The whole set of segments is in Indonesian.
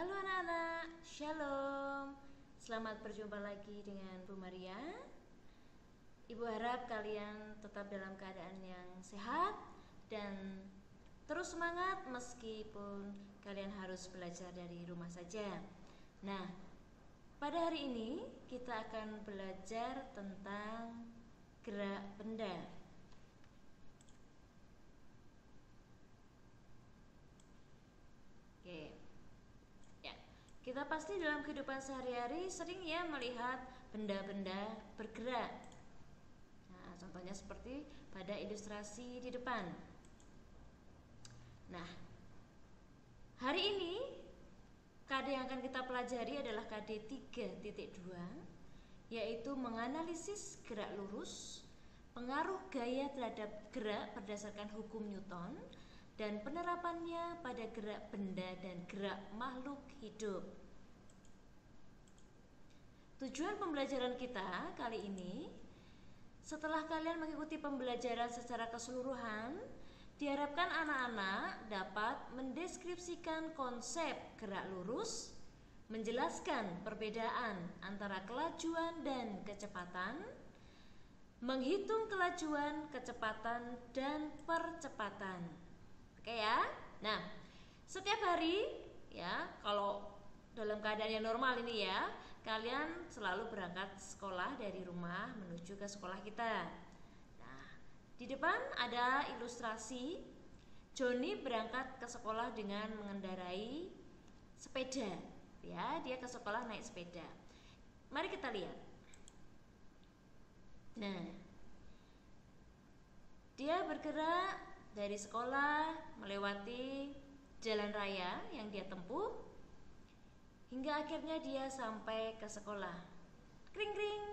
Halo anak-anak, Shalom. Selamat berjumpa lagi dengan Bu Maria. Ibu harap kalian tetap dalam keadaan yang sehat dan terus semangat meskipun kalian harus belajar dari rumah saja. Nah, pada hari ini kita akan belajar tentang gerak benda. Oke. Kita pasti dalam kehidupan sehari-hari sering ya melihat benda-benda bergerak. Nah, contohnya seperti pada ilustrasi di depan. Nah, hari ini KD yang akan kita pelajari adalah KD 3.2, yaitu menganalisis gerak lurus, pengaruh gaya terhadap gerak berdasarkan hukum Newton, dan penerapannya pada gerak benda dan gerak makhluk hidup. Tujuan pembelajaran kita kali ini, setelah kalian mengikuti pembelajaran secara keseluruhan, diharapkan anak-anak dapat mendeskripsikan konsep gerak lurus, menjelaskan perbedaan antara kelajuan dan kecepatan, menghitung kelajuan, kecepatan, dan percepatan. Oke ya. Nah, setiap hari ya, kalau dalam keadaan yang normal ini ya, kalian selalu berangkat sekolah dari rumah menuju ke sekolah kita. Nah, di depan ada ilustrasi Joni berangkat ke sekolah dengan mengendarai sepeda. Ya, dia ke sekolah naik sepeda. Mari kita lihat. Nah, dia bergerak dari sekolah melewati jalan raya yang dia tempuh hingga akhirnya dia sampai ke sekolah. Kring kring.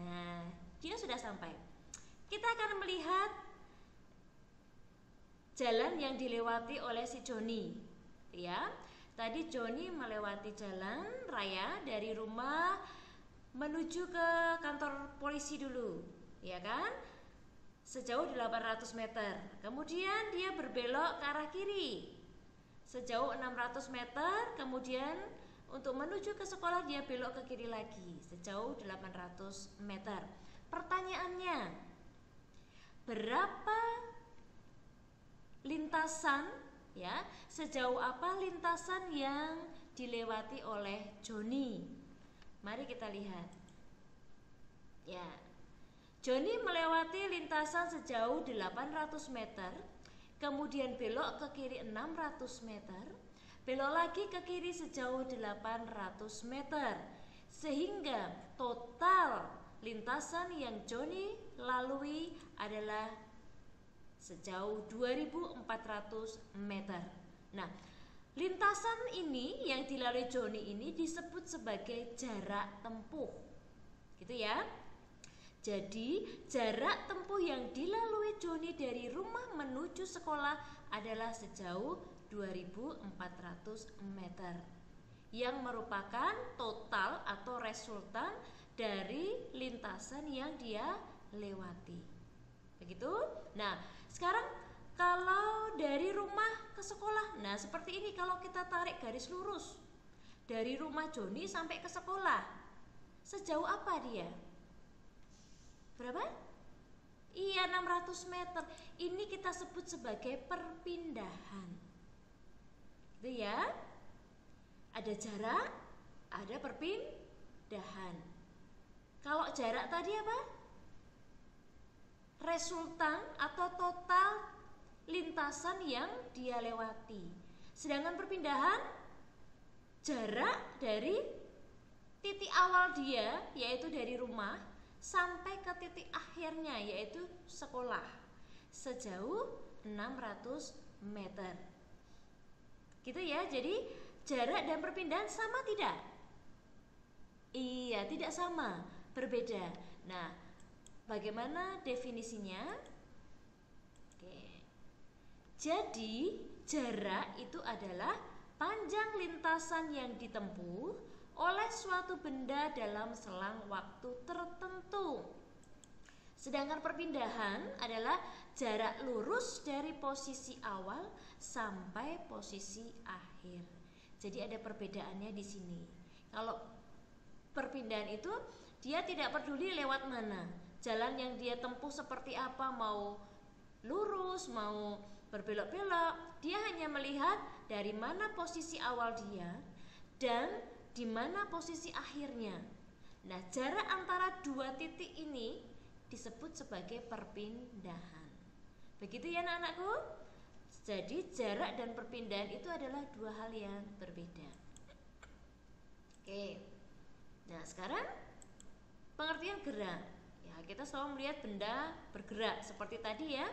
Nah, dia sudah sampai. Kita akan melihat jalan yang dilewati oleh si Joni. Ya, tadi Joni melewati jalan raya dari rumah menuju ke kantor polisi dulu, ya kan? Sejauh 800 meter. Kemudian dia berbelok ke arah kiri sejauh 600 meter. Kemudian untuk menuju ke sekolah dia belok ke kiri lagi sejauh 800 meter. Pertanyaannya, berapa lintasan ya? Sejauh apa lintasan yang dilewati oleh Joni? Mari kita lihat. Ya. Joni melewati lintasan sejauh 800 meter, kemudian belok ke kiri 600 meter, belok lagi ke kiri sejauh 800 meter, sehingga total lintasan yang Joni lalui adalah sejauh 2400 meter. Nah, lintasan ini yang dilalui Joni ini disebut sebagai jarak tempuh. Gitu ya. Jadi jarak tempuh yang dilalui Joni dari rumah menuju sekolah adalah sejauh 2400 meter, yang merupakan total atau resultan dari lintasan yang dia lewati. Begitu? Nah, sekarang kalau dari rumah ke sekolah, nah seperti ini kalau kita tarik garis lurus dari rumah Joni sampai ke sekolah, sejauh apa dia? Berapa? Iya, 600 meter. Ini kita sebut sebagai perpindahan. Gitu ya. Ada jarak, ada perpindahan. Kalau jarak tadi apa? Resultan atau total lintasan yang dia lewati. Sedangkan perpindahan, jarak dari titik awal dia, yaitu dari rumah, sampai ke titik akhirnya yaitu sekolah sejauh 600 meter. Gitu ya. Jadi jarak dan perpindahan sama tidak? Iya, tidak sama, berbeda. Nah, bagaimana definisinya? Oke. Jadi jarak itu adalah panjang lintasan yang ditempuh oleh suatu benda dalam selang waktu tertentu. Sedangkan perpindahan adalah jarak lurus dari posisi awal sampai posisi akhir. Jadi ada perbedaannya di sini. Kalau perpindahan itu dia tidak peduli lewat mana, jalan yang dia tempuh seperti apa, mau lurus, mau berbelok-belok, dia hanya melihat dari mana posisi awal dia dan di mana posisi akhirnya. Nah, jarak antara dua titik ini disebut sebagai perpindahan. Begitu ya anak-anakku? Jadi jarak dan perpindahan itu adalah dua hal yang berbeda. Oke. Nah, sekarang pengertian gerak. Ya, kita selalu melihat benda bergerak seperti tadi ya.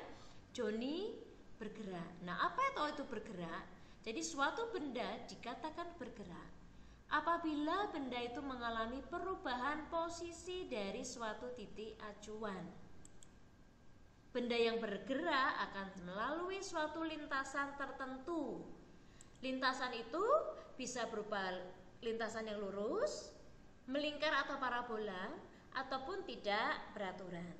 Joni bergerak. Nah, apa itu bergerak? Jadi suatu benda dikatakan bergerak apabila benda itu mengalami perubahan posisi dari suatu titik acuan. Benda yang bergerak akan melalui suatu lintasan tertentu. Lintasan itu bisa berupa lintasan yang lurus, melingkar atau parabola, ataupun tidak beraturan.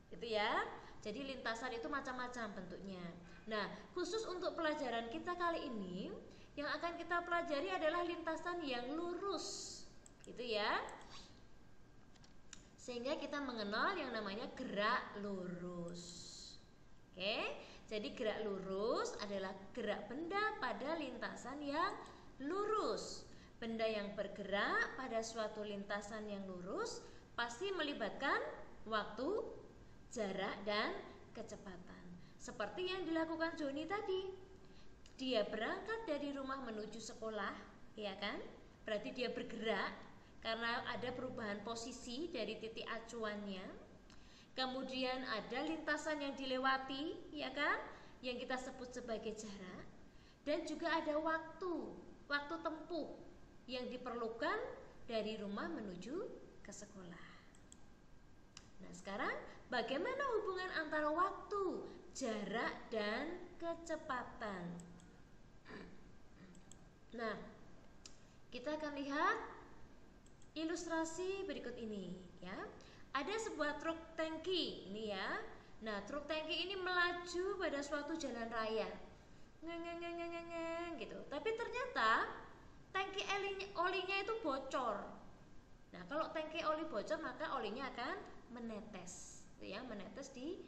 Gitu ya. Jadi lintasan itu macam-macam bentuknya. Nah, khusus untuk pelajaran kita kali ini, yang akan kita pelajari adalah lintasan yang lurus. Gitu ya. Sehingga kita mengenal yang namanya gerak lurus. Oke, jadi gerak lurus adalah gerak benda pada lintasan yang lurus. Benda yang bergerak pada suatu lintasan yang lurus pasti melibatkan waktu, jarak, dan kecepatan. Seperti yang dilakukan Joni tadi. Dia berangkat dari rumah menuju sekolah, ya kan? Berarti dia bergerak karena ada perubahan posisi dari titik acuannya. Kemudian ada lintasan yang dilewati, ya kan? Yang kita sebut sebagai jarak. Dan juga ada waktu tempuh yang diperlukan dari rumah menuju ke sekolah. Nah, sekarang bagaimana hubungan antara waktu, jarak, dan kecepatan? Nah, kita akan lihat ilustrasi berikut ini ya. Ada sebuah truk tangki ini ya. Nah, truk tangki ini melaju pada suatu jalan raya. Ngeng gitu. Tapi ternyata tangki olinya itu bocor. Nah, kalau tangki oli bocor maka olinya akan menetes. Itu ya, menetes di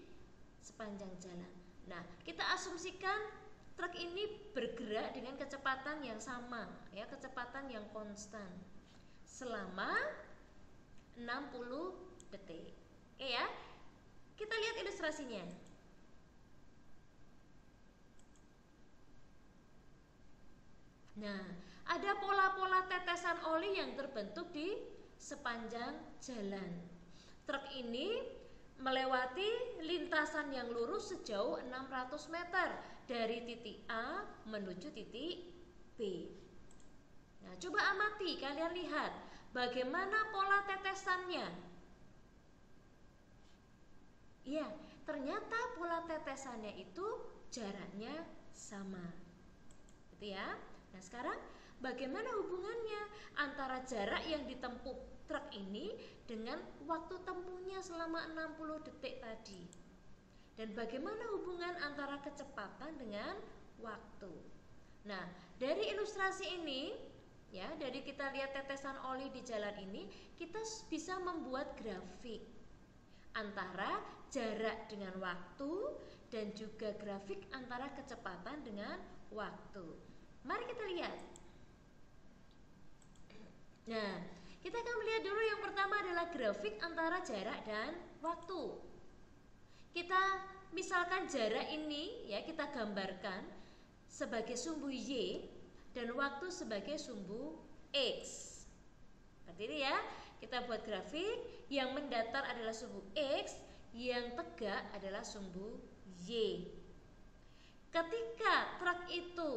sepanjang jalan. Nah, kita asumsikan truk ini bergerak dengan kecepatan yang sama ya, kecepatan yang konstan selama 60 detik. Oke ya. Kita lihat ilustrasinya. Nah, ada pola-pola tetesan oli yang terbentuk di sepanjang jalan. Truk ini melewati lintasan yang lurus sejauh 600 meter dari titik A menuju titik B. Nah, coba amati, kalian lihat bagaimana pola tetesannya. Ya, ternyata pola tetesannya itu jaraknya sama. Gitu ya. Nah, sekarang bagaimana hubungannya antara jarak yang ditempuh truk ini dengan waktu tempuhnya selama 60 detik tadi? Dan bagaimana hubungan antara kecepatan dengan waktu? Nah, dari ilustrasi ini ya, dari kita lihat tetesan oli di jalan ini, kita bisa membuat grafik antara jarak dengan waktu dan juga grafik antara kecepatan dengan waktu. Mari kita lihat. Nah, kita akan melihat dulu yang pertama adalah grafik antara jarak dan waktu. Kita misalkan jarak ini ya kita gambarkan sebagai sumbu Y dan waktu sebagai sumbu X. Seperti ini ya. Kita buat grafik, yang mendatar adalah sumbu X, yang tegak adalah sumbu Y. Ketika truk itu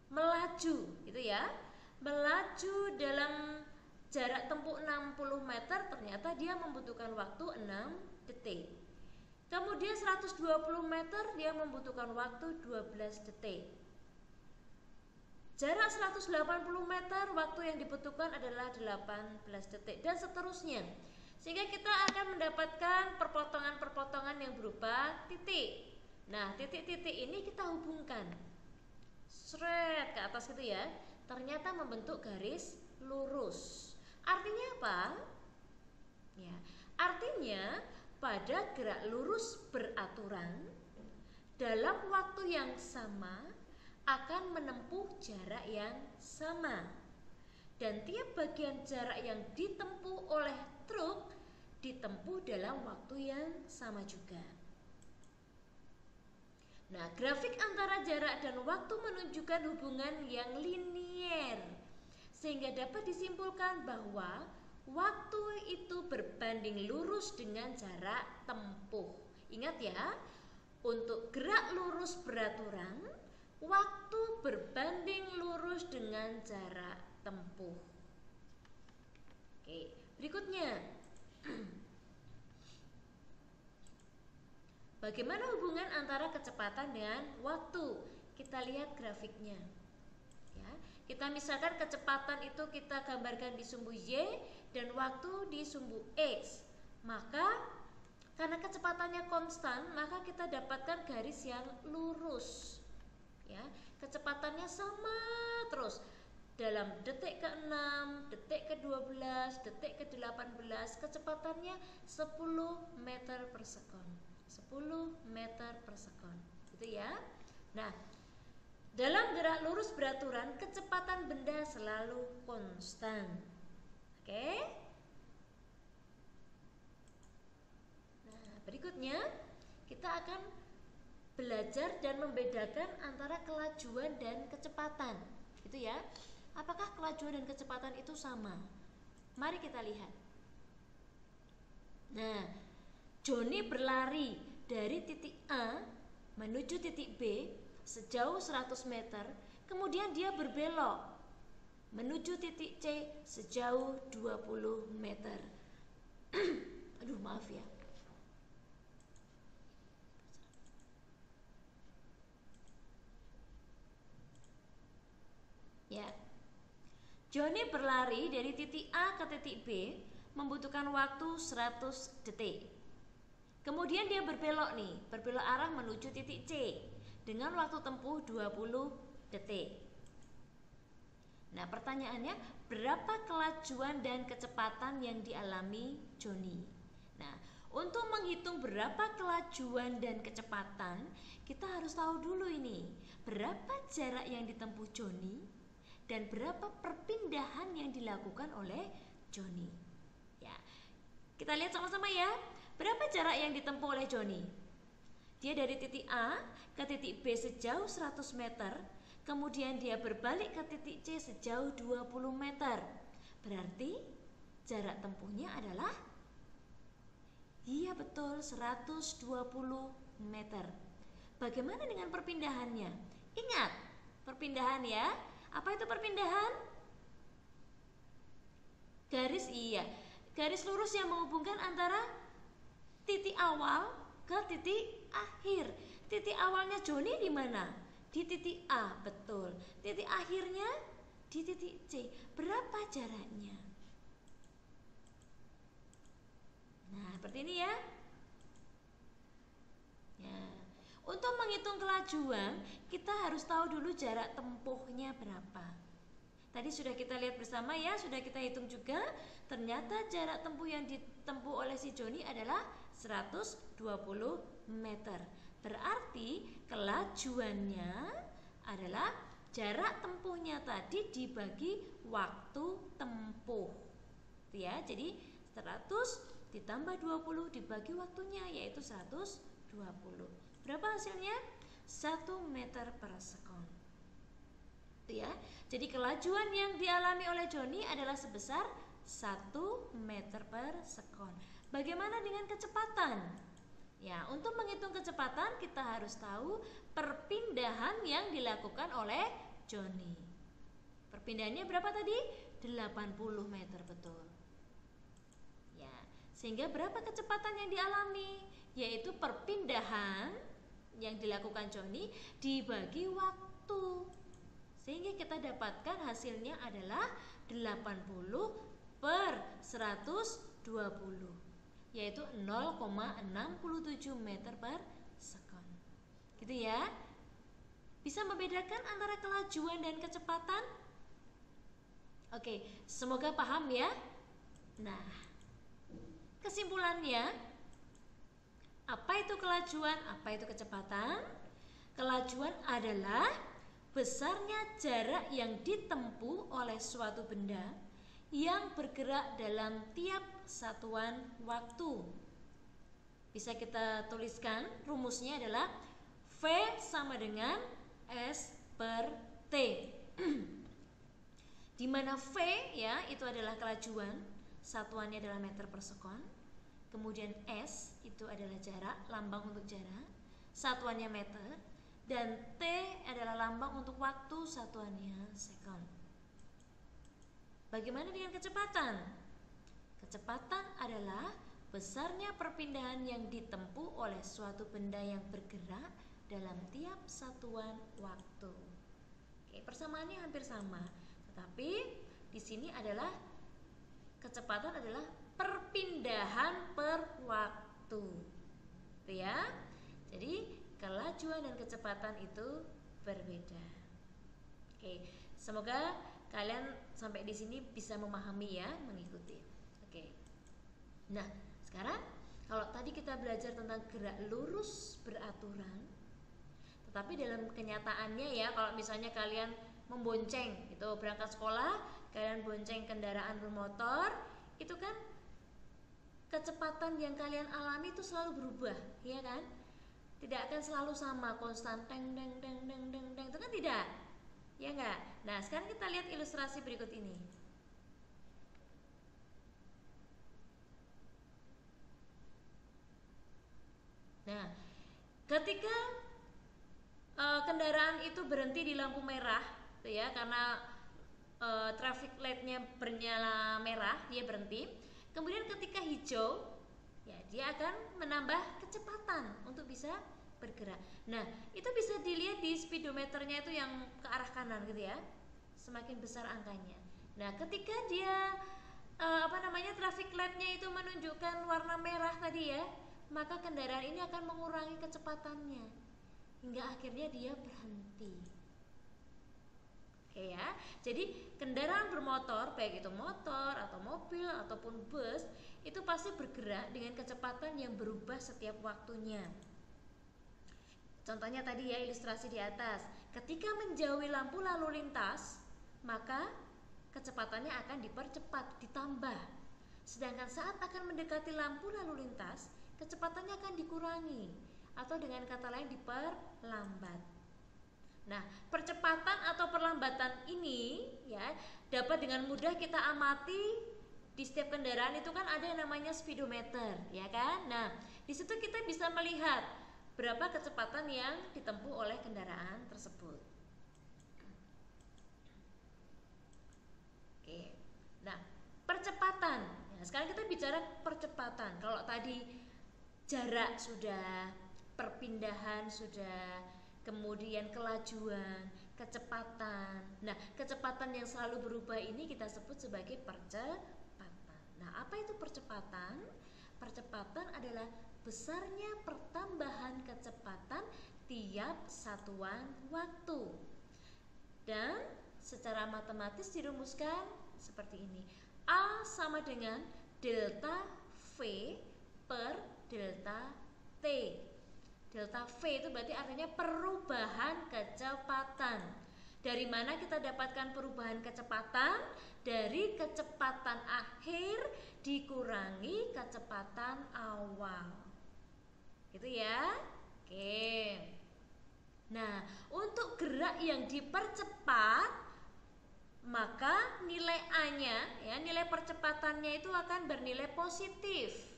melaju gitu ya, melaju dalam jarak tempuh 60 meter, ternyata dia membutuhkan waktu 6 detik. Kemudian 120 meter dia membutuhkan waktu 12 detik. Jarak 180 meter waktu yang dibutuhkan adalah 18 detik dan seterusnya. Sehingga kita akan mendapatkan perpotongan-perpotongan yang berupa titik. Nah, titik-titik ini kita hubungkan. seret ke atas gitu ya, ternyata membentuk garis lurus. Artinya apa? Ya, artinya pada gerak lurus beraturan dalam waktu yang sama akan menempuh jarak yang sama, dan tiap bagian jarak yang ditempuh oleh truk ditempuh dalam waktu yang sama juga. Nah, grafik antara jarak dan waktu menunjukkan hubungan yang linier, sehingga dapat disimpulkan bahwa waktu itu berbanding lurus dengan jarak tempuh. Ingat ya, untuk gerak lurus beraturan, waktu berbanding lurus dengan jarak tempuh. Oke, berikutnya. Bagaimana hubungan antara kecepatan dengan waktu? Kita lihat grafiknya. Ya, kita misalkan kecepatan itu kita gambarkan di sumbu Y dan waktu di sumbu X. Maka karena kecepatannya konstan, maka kita dapatkan garis yang lurus. Ya, kecepatannya sama terus. Dalam detik ke-6, detik ke-12, detik ke-18, kecepatannya 10 meter per sekon. 10 meter per sekon. Gitu ya. Nah, dalam gerak lurus beraturan, kecepatan benda selalu konstan. Oke? Berikutnya, kita akan belajar dan membedakan antara kelajuan dan kecepatan. Gitu ya. Apakah kelajuan dan kecepatan itu sama? Mari kita lihat. Nah, Joni berlari dari titik A menuju titik B sejauh 100 meter, kemudian dia berbelok menuju titik C sejauh 20 meter. Aduh, maaf ya. Ya, Joni berlari dari titik A ke titik B membutuhkan waktu 100 detik. Kemudian dia berbelok arah menuju titik C dengan waktu tempuh 20 detik. Nah, pertanyaannya, berapa kelajuan dan kecepatan yang dialami Joni? Nah, untuk menghitung berapa kelajuan dan kecepatan, kita harus tahu dulu ini, berapa jarak yang ditempuh Joni dan berapa perpindahan yang dilakukan oleh Joni. Ya, kita lihat sama-sama ya. Berapa jarak yang ditempuh oleh Joni? Dia dari titik A ke titik B sejauh 100 meter, kemudian dia berbalik ke titik C sejauh 20 meter. Berarti jarak tempuhnya adalah, iya betul, 120 meter. Bagaimana dengan perpindahannya? Ingat, perpindahan ya. Apa itu perpindahan? Garis lurus yang menghubungkan antara titik awal ke titik akhir. Titik awalnya Joni di mana? Di titik A, betul. Titik akhirnya di titik C. Berapa jaraknya? Nah, seperti ini ya. Untuk menghitung kelajuan, kita harus tahu dulu jarak tempuhnya berapa. Tadi sudah kita lihat bersama ya, sudah kita hitung juga. Ternyata jarak tempuh yang ditempuh oleh si Joni adalah 120 meter. Berarti kelajuannya adalah jarak tempuhnya tadi dibagi waktu tempuh. Ya, jadi 100 ditambah 20 dibagi waktunya, yaitu 120. Berapa hasilnya? 1 meter per sekon. Ya, jadi kelajuan yang dialami oleh Joni adalah sebesar 1 meter per sekon. Bagaimana dengan kecepatan? Ya, untuk menghitung kecepatan kita harus tahu perpindahan yang dilakukan oleh Joni. Perpindahannya berapa tadi? 80 meter, betul. Ya, sehingga berapa kecepatan yang dialami? Yaitu perpindahan yang dilakukan Joni dibagi waktu, sehingga kita dapatkan hasilnya adalah 80 per 120, yaitu 0,67 meter per sekon. Gitu ya. Bisa membedakan antara kelajuan dan kecepatan? Oke, semoga paham ya. Nah, kesimpulannya, apa itu kelajuan, apa itu kecepatan? Kelajuan adalah besarnya jarak yang ditempuh oleh suatu benda yang bergerak dalam tiap satuan waktu. Bisa kita tuliskan, rumusnya adalah V sama dengan S per T. Di mana V ya itu adalah kelajuan, satuannya adalah meter per sekon. Kemudian S itu adalah jarak, lambang untuk jarak, satuannya meter. Dan T adalah lambang untuk waktu, satuannya sekon. Bagaimana dengan kecepatan? Kecepatan adalah besarnya perpindahan yang ditempuh oleh suatu benda yang bergerak dalam tiap satuan waktu. Oke, persamaannya hampir sama, tetapi di sini adalah kecepatan adalah perpindahan per waktu. Itu ya. Jadi kelajuan dan kecepatan itu berbeda. Oke, semoga kalian sampai di sini bisa memahami ya, mengikuti. Oke. Nah, sekarang kalau tadi kita belajar tentang gerak lurus beraturan, tetapi dalam kenyataannya ya, kalau misalnya kalian membonceng itu berangkat sekolah, kalian bonceng kendaraan bermotor, itu kan kecepatan yang kalian alami itu selalu berubah, ya kan? Tidak akan selalu sama, konstan teng deng deng deng deng deng, itu kan tidak, ya enggak? Nah, sekarang kita lihat ilustrasi berikut ini. Nah, ketika kendaraan itu berhenti di lampu merah, tuh ya, karena traffic light-nya bernyala merah, dia berhenti. Kemudian ketika hijau, ya dia akan menambah kecepatan untuk bisa bergerak. Nah, itu bisa dilihat di speedometernya itu yang ke arah kanan gitu ya. Semakin besar angkanya. Nah, ketika dia traffic light-nya itu menunjukkan warna merah tadi ya, maka kendaraan ini akan mengurangi kecepatannya hingga akhirnya dia berhenti. Oke ya. Jadi kendaraan bermotor, baik itu motor atau mobil ataupun bus, itu pasti bergerak dengan kecepatan yang berubah setiap waktunya. Contohnya tadi ya, ilustrasi di atas. Ketika menjauhi lampu lalu lintas, maka kecepatannya akan dipercepat, ditambah. Sedangkan saat akan mendekati lampu lalu lintas, kecepatannya akan dikurangi, atau dengan kata lain diperlambat. Nah, percepatan atau perlambatan ini ya dapat dengan mudah kita amati di setiap kendaraan. Itu kan ada yang namanya speedometer, ya kan? Nah, di situ kita bisa melihat berapa kecepatan yang ditempuh oleh kendaraan tersebut. Oke. Nah, percepatan. Nah, sekarang kita bicara percepatan. Kalau tadi jarak sudah, perpindahan sudah, kemudian kelajuan, kecepatan. Nah, kecepatan yang selalu berubah ini kita sebut sebagai percepatan. Nah, apa itu percepatan? Percepatan adalah besarnya pertambahan kecepatan tiap satuan waktu. Dan secara matematis dirumuskan seperti ini. A sama dengan delta V per delta T. Delta V itu berarti artinya perubahan kecepatan. Dari mana kita dapatkan perubahan kecepatan? Dari kecepatan akhir dikurangi kecepatan awal. Gitu ya. Oke. Nah, untuk gerak yang dipercepat, maka nilai A-nya ya, nilai percepatannya itu akan bernilai positif.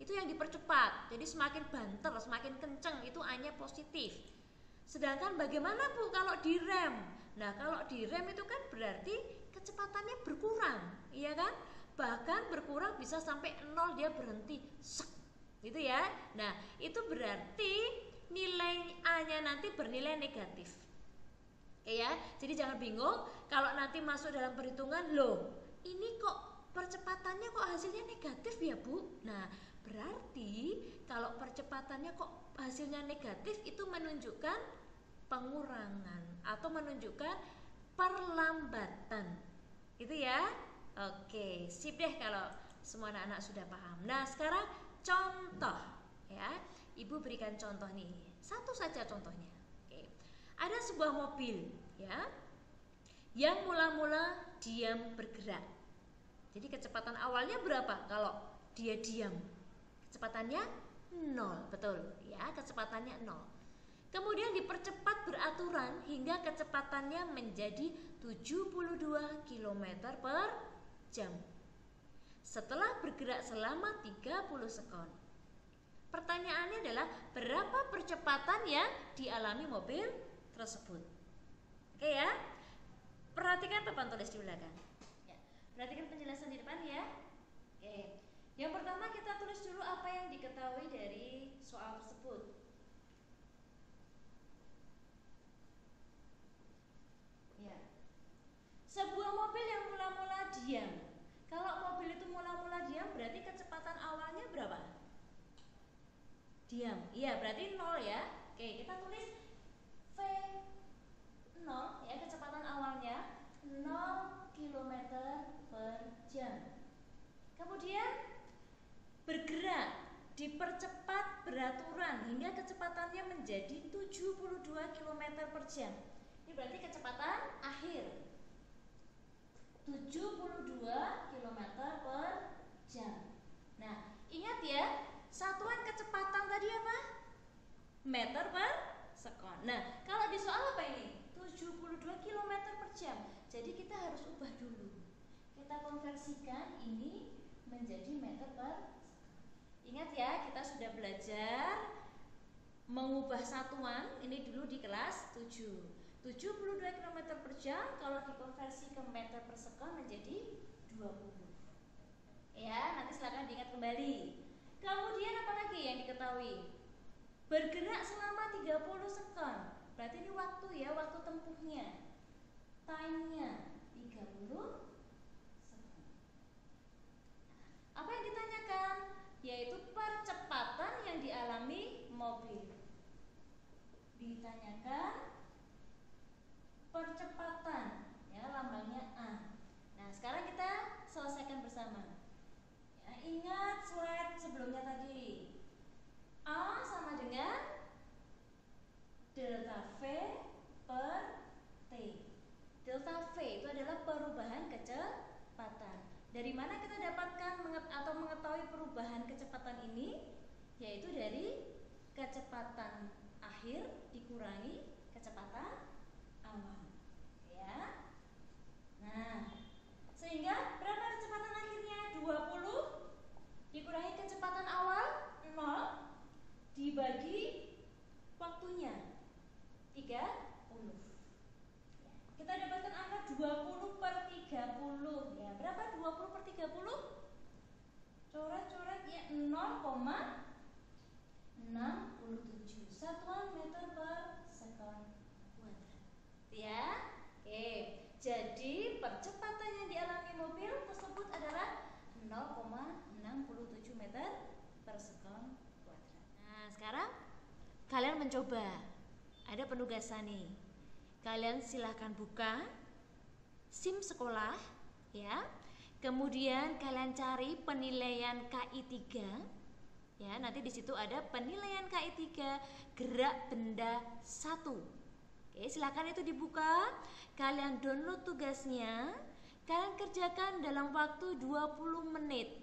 Itu yang dipercepat. Jadi semakin banter, semakin kenceng, itu A-nya positif. Sedangkan bagaimana Bu kalau direm? Nah, kalau direm itu kan berarti kecepatannya berkurang, iya kan? Bahkan berkurang bisa sampai 0, dia berhenti. Sek. Gitu ya. Nah, itu berarti nilai A-nya nanti bernilai negatif. Oke ya. Jadi jangan bingung kalau nanti masuk dalam perhitungan, loh, ini kok percepatannya kok hasilnya negatif ya, Bu? Nah, berarti kalau percepatannya kok hasilnya negatif, itu menunjukkan pengurangan atau menunjukkan perlambatan. Gitu ya. Oke, sip deh kalau semua anak-anak sudah paham. Nah, sekarang contoh ya. Ibu berikan contoh nih. Satu saja contohnya. Oke. Ada sebuah mobil ya yang mula-mula diam bergerak. Jadi kecepatan awalnya berapa kalau dia diam? Kecepatannya 0, betul ya, kecepatannya 0. Kemudian dipercepat beraturan hingga kecepatannya menjadi 72 km per jam. Setelah bergerak selama 30 sekon. Pertanyaannya adalah berapa percepatan yang dialami mobil tersebut? Oke ya. Perhatikan papan tulis di belakang. Ya, perhatikan penjelasan di depan ya. Oke. Yang pertama kita tulis dulu apa yang diketahui dari soal tersebut. Ya. Sebuah mobil yang mula-mula diam. Kalau mobil itu mula-mula diam berarti kecepatan awalnya berapa? Diam. Iya, berarti 0 ya. Oke, kita tulis V0 ya, kecepatan awalnya 0 km per jam. Kemudian bergerak, dipercepat beraturan hingga kecepatannya menjadi 72 km per jam. Ini berarti kecepatan akhir 72 km per jam. Nah, ingat ya, satuan kecepatan tadi apa? Meter per sekon. Nah, kalau di soal apa ini? 72 km per jam. Jadi kita harus ubah dulu. Kita konversikan ini menjadi meter per sekon. Ingat ya, kita sudah belajar mengubah satuan ini dulu di kelas 7. 72 km per jam kalau dikonversi ke meter per sekon menjadi 20. Ya, nanti silakan diingat kembali. Kemudian apa lagi yang diketahui? Bergerak selama 30 sekon. Berarti ini waktu ya, waktu tempuhnya. Time-nya 30 sekon. Apa yang ditanyakan? Yaitu percepatan yang dialami mobil. Ditanyakan percepatan, ya, lambangnya A. Nah, sekarang kita selesaikan bersama. Ya, ingat slide sebelumnya tadi. A sama dengan delta V per T. Delta V itu adalah perubahan kecepatan. Dari mana kita dapatkan atau mengetahui perubahan kecepatan ini? Yaitu dari kecepatan akhir dikurangi kecepatan awal. Ya. Nah, sehingga berapa kecepatan akhirnya? 20 dikurangi kecepatan awal 0 dibagi waktunya 30. Ya. Kita dapatkan angka 20 per 30. Ya, berapa 20 per 30? Coret-coret ya, 0,67 satuan meter per sekon kuadrat. Ya. Oke. Jadi percepatan yang dialami mobil tersebut adalah 0,67 meter per sekon kuadrat. Nah, sekarang kalian mencoba. Ada penugasan nih. Kalian silahkan buka SIM sekolah ya. Kemudian kalian cari penilaian KI 3. Ya, nanti di situ ada penilaian KI 3 gerak benda 1. Oke, silakan itu dibuka. Kalian download tugasnya. Kalian kerjakan dalam waktu 20 menit.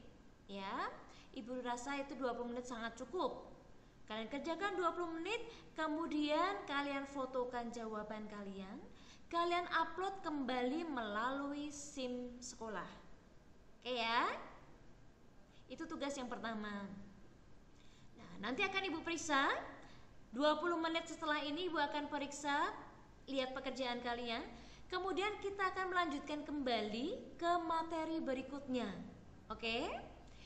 Ya, Ibu rasa itu 20 menit sangat cukup. Kalian kerjakan 20 menit, kemudian kalian fotokan jawaban kalian. Kalian upload kembali melalui SIM sekolah. Oke ya. Itu tugas yang pertama. Nah, nanti akan Ibu periksa 20 menit setelah ini Ibu akan periksa, lihat pekerjaan kalian. Kemudian kita akan melanjutkan kembali ke materi berikutnya. Oke?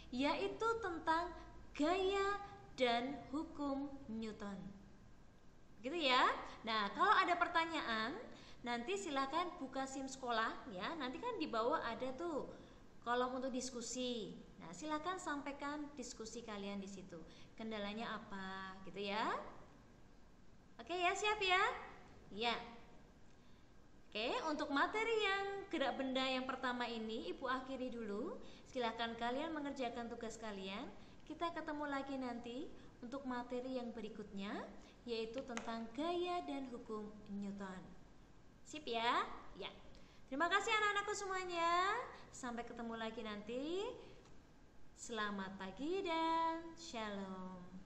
Yaitu tentang gaya dan hukum Newton. Gitu ya. Nah, kalau ada pertanyaan, nanti silakan buka SIM sekolah ya. Nanti kan di bawah ada tuh kolom untuk diskusi. Nah, silakan sampaikan diskusi kalian di situ. Kendalanya apa, gitu ya. Oke ya, siap ya? Ya. Oke, untuk materi yang gerak benda yang pertama ini Ibu akhiri dulu. Silahkan kalian mengerjakan tugas kalian. Kita ketemu lagi nanti untuk materi yang berikutnya, yaitu tentang gaya dan hukum Newton. Sip ya? Ya. Terima kasih anak-anakku semuanya. Sampai ketemu lagi nanti. Selamat pagi dan shalom.